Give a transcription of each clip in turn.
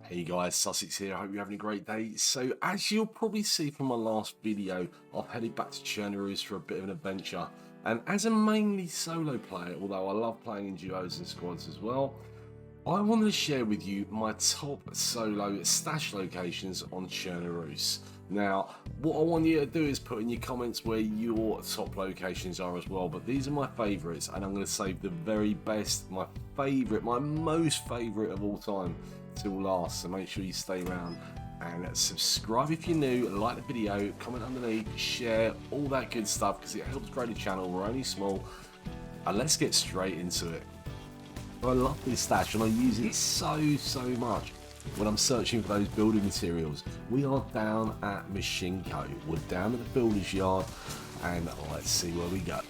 Hey guys, Sussex here. I hope you're having a great day. So as you'll probably see from my last video, I've headed back to Chernarus for a bit of an adventure. And as a mainly solo player, although I love playing in duos and squads as well, I wanted to share with you my top solo stash locations on Chernarus. Now, what I want you to do is put in your comments where your top locations are as well, but these are my favourites, and I'm going to save the very best, my favourite, my most favourite of all time till last, so make sure you stay around and subscribe if you're new, like the video, comment underneath, share, all that good stuff, because it helps grow the channel. We're only small, and let's get straight into it. I love this stash and I use it so much when I'm searching for those building materials. We are down at Myshkino, we're down at the builder's yard, and let's see where we go.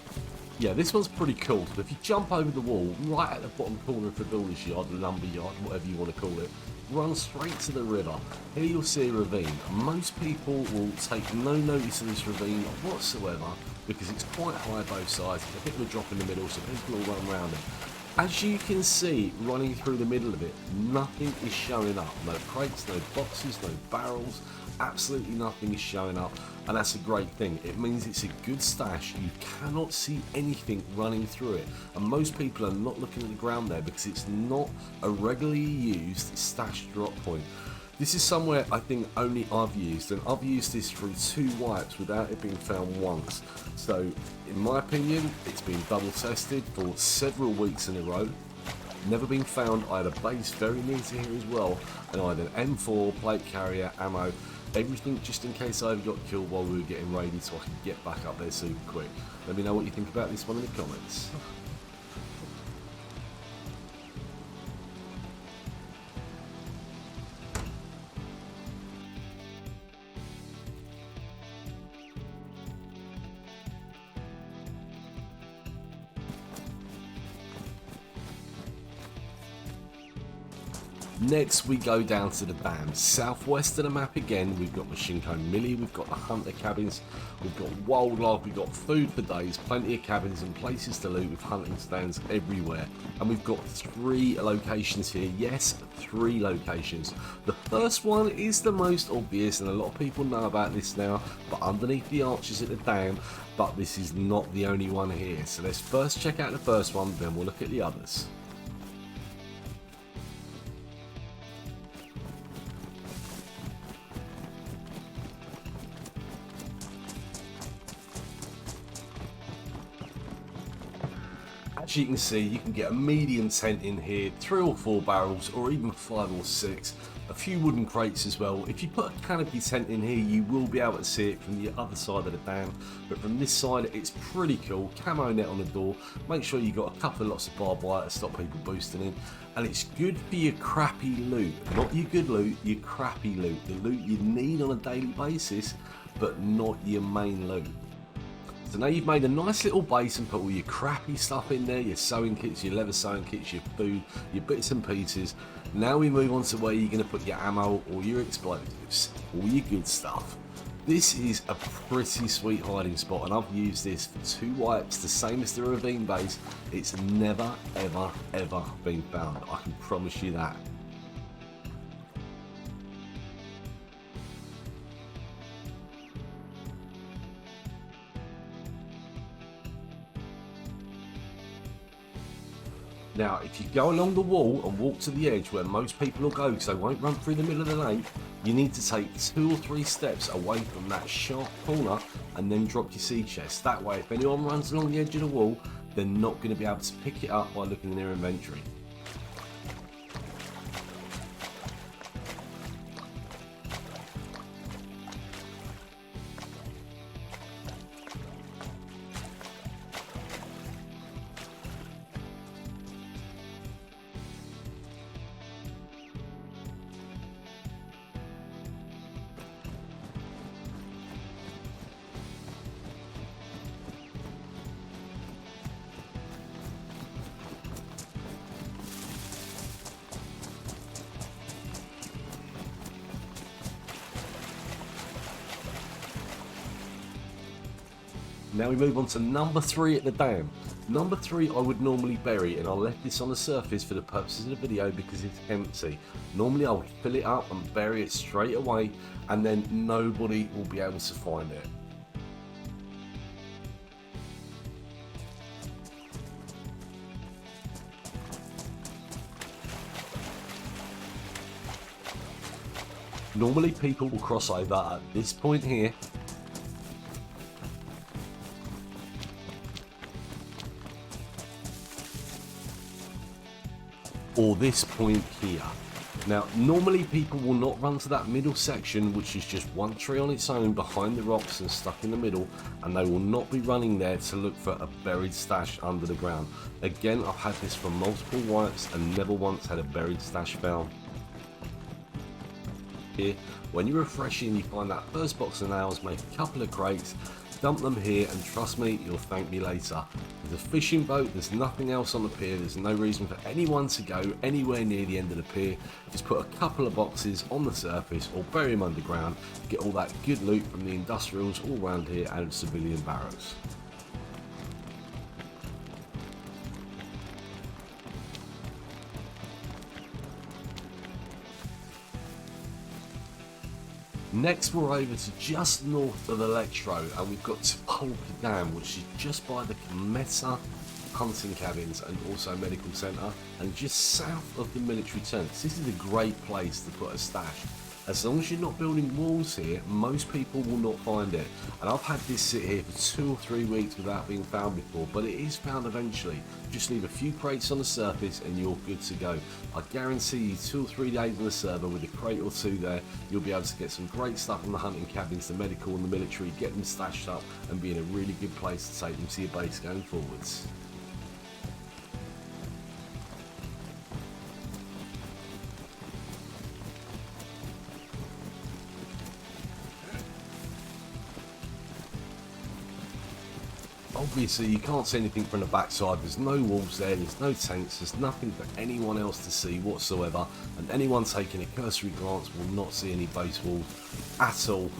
Yeah, this one's pretty cool. So if you jump over the wall, right at the bottom corner of the builder's yard, the lumber yard, whatever you want to call it, run straight to the river. Here you'll see a ravine. Most people will take no notice of this ravine whatsoever because it's quite high both sides. There's a bit of a drop in the middle, so people will run around it. As you can see, running through the middle of it, nothing is showing up. No crates, no boxes, no barrels, absolutely nothing is showing up, and that's a great thing. It means it's a good stash. You cannot see anything running through it, and most people are not looking at the ground there because it's not a regularly used stash drop point. This is somewhere I think only I've used, and I've used this through 2 wipes without it being found once. So in my opinion, it's been double tested for several weeks in a row. Never been found. I had a base very near to here as well, and I had an M4, plate carrier, ammo, everything just in case I ever got killed while we were getting raided, so I could get back up there super quick. Let me know what you think about this one in the comments. Next we go down to the dam. Southwest of the map again, we've got Myshkino Millie, we've got the hunter cabins, we've got wildlife, we've got food for days, plenty of cabins and places to loot with hunting stands everywhere. And we've got 3 locations here. Yes, 3 locations. The first one is the most obvious, and a lot of people know about this now, but underneath the arches at the dam, but this is not the only one here. So let's first check out the first one, then we'll look at the others. As you can see, you can get a medium tent in here, 3 or 4 barrels, or even 5 or 6. A few wooden crates as well. If you put a canopy tent in here, you will be able to see it from the other side of the dam. But from this side, it's pretty cool. Camo net on the door. Make sure you got a couple of lots of barbed wire to stop people boosting in. And it's good for your crappy loot. Not your good loot, your crappy loot. The loot you need on a daily basis, but not your main loot. So now you've made a nice little base and put all your crappy stuff in there, your sewing kits, your leather sewing kits, your food, your bits and pieces. Now we move on to where you're going to put your ammo, or your explosives, all your good stuff. This is a pretty sweet hiding spot, and I've used this for 2 wipes, the same as the ravine base. It's never ever been found, I can promise you that. Now, if you go along the wall and walk to the edge where most people will go because they won't run through the middle of the lake, you need to take 2 or 3 steps away from that sharp corner and then drop your sea chest. That way, if anyone runs along the edge of the wall, they're not going to be able to pick it up by looking in their inventory. Now we move on to number 3 at the dam. Number 3, I would normally bury, and I left this on the surface for the purposes of the video because it's empty. Normally I would fill it up and bury it straight away, and then nobody will be able to find it. Normally people will cross over at this point here, or this point here. Now normally people will not run to that middle section, which is just one tree on its own behind the rocks and stuck in the middle, and they will not be running there to look for a buried stash under the ground. Again, I've had this from multiple wipes and never once had a buried stash found. Here, when you're refreshing, you find that first box of nails, make a couple of crates, dump them here, and trust me, you'll thank me later. There's a fishing boat, there's nothing else on the pier, there's no reason for anyone to go anywhere near the end of the pier. Just put a couple of boxes on the surface or bury them underground, get all that good loot from the industrials all around here and civilian barracks. Next we're over to just north of Electro, and we've got Toploka Dam, which is just by the Meta hunting cabins and also medical centre, and just south of the military tents. This is a great place to put a stash. As long as you're not building walls here, most people will not find it. And I've had this sit here for 2 or 3 weeks without being found before, but it is found eventually. Just leave a few crates on the surface and you're good to go. I guarantee you 2 or 3 days on the server with a crate or 2 there, you'll be able to get some great stuff from the hunting cabins, the medical and the military, get them stashed up and be in a really good place to take them to your base going forwards. Obviously you can't see anything from the backside, there's no walls there, there's no tents, there's nothing for anyone else to see whatsoever, and anyone taking a cursory glance will not see any base walls at all.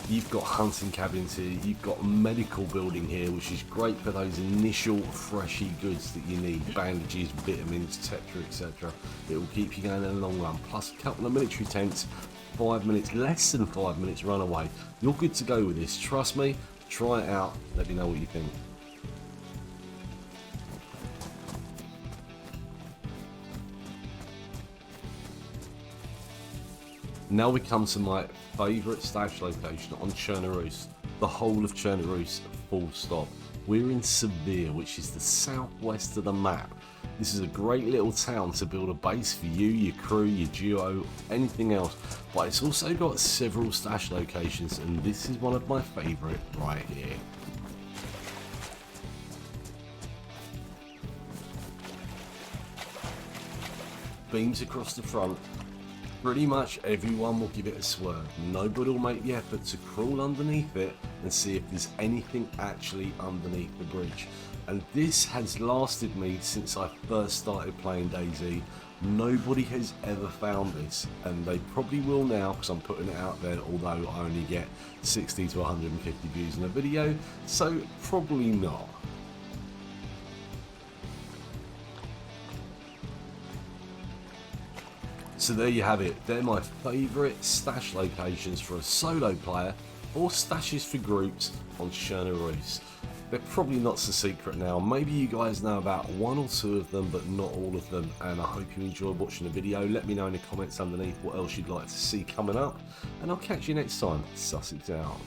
You've got hunting cabins here, you've got a medical building here, which is great for those initial freshy goods that you need, bandages, vitamins, etc, etc. It will keep you going in the long run. Plus a couple of military tents, 5 minutes, less than 5 minutes run away. You're good to go with this, trust me, try it out, let me know what you think. Now we come to my favourite stash location on Chernarus, the whole of Chernarus, full stop. We're in Zvir, which is the southwest of the map. This is a great little town to build a base for you, your crew, your duo, anything else, but it's also got several stash locations, and this is one of my favourite right here. Beams across the front. Pretty much everyone will give it a swerve. Nobody will make the effort to crawl underneath it and see if there's anything actually underneath the bridge. And this has lasted me since I first started playing DayZ. Nobody has ever found this, and they probably will now because I'm putting it out there, although I only get 60 to 150 views in a video, so probably not. So there you have it, they're my favourite stash locations for a solo player or stashes for groups on Chernarus. They're probably not so secret now, maybe you guys know about 1 or 2 of them but not all of them, and I hope you enjoyed watching the video. Let me know in the comments underneath what else you'd like to see coming up, and I'll catch you next time. Sussex out.